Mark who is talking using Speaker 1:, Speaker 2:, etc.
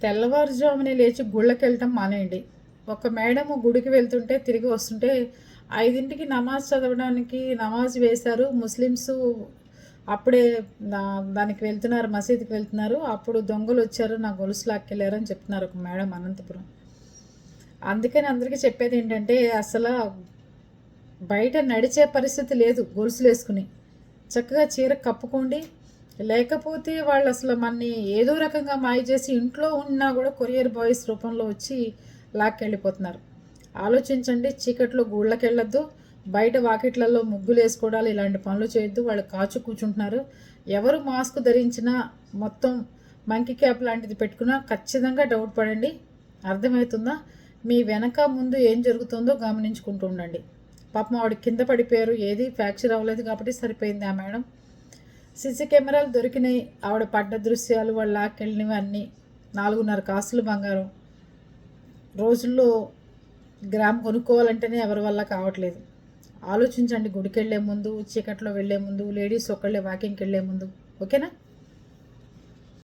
Speaker 1: తెల్లవారుజామునే లేచి గుళ్ళకి వెళ్ళటం మానేయండి. ఒక మేడము గుడికి వెళ్తుంటే తిరిగి వస్తుంటే 5ంటికి నమాజ్ చదవడానికి నమాజ్ వేశారు ముస్లిమ్స్. అప్పుడే దానికి వెళ్తున్నారు, మసీదుకి వెళ్తున్నారు. అప్పుడు దొంగలు వచ్చారు, నా గొలుసు లాక్కెళ్ళారని చెప్తున్నారు ఒక మేడం అనంతపురం. అందుకని అందరికీ చెప్పేది ఏంటంటే అసలు బయట నడిచే పరిస్థితి లేదు గొలుసులు వేసుకుని. చక్కగా చీర కప్పుకోండి. లేకపోతే వాళ్ళు అసలు మనని ఏదో రకంగా మాయ చేసి ఇంట్లో ఉన్నా కూడా కొరియర్ బాయ్స్ రూపంలో వచ్చి లాక్కెళ్ళిపోతున్నారు. ఆలోచించండి. చీకట్లో గుళ్ళకి వెళ్ళొద్దు, బయట వాకిట్లలో ముగ్గులు వేసుకోవడాలు ఇలాంటి పనులు చేయొద్దు. వాళ్ళు కాచు కూర్చుంటున్నారు. ఎవరు మాస్క్ ధరించినా మొత్తం మంకీ క్యాప్ లాంటిది పెట్టుకున్నా ఖచ్చితంగా డౌట్ పడండి. అర్థమవుతుందా? మీ వెనక ముందు ఏం జరుగుతుందో గమనించుకుంటూ ఉండండి. పాపం ఆవిడ కింద పడిపోయారు, ఏది ఫ్రాక్చర్ అవ్వలేదు కాబట్టి సరిపోయింది. ఆ మేడం సీసీ కెమెరాలు దొరికినాయి. ఆవిడ పడ్డ దృశ్యాలు, వాళ్ళు లాక్కెళ్ళినవి అన్నీ. 4.5 కాసులు బంగారం. రోజుల్లో గ్రామ్ కొనుక్కోవాలంటేనే ఎవరి వల్ల కావట్లేదు. ఆలోచించండి గుడికి వెళ్ళే ముందు, చీకట్లో వెళ్ళే ముందు, లేడీస్ ఒక్కళ్ళే వాకింగ్కి వెళ్ళే ముందు. ఓకేనా?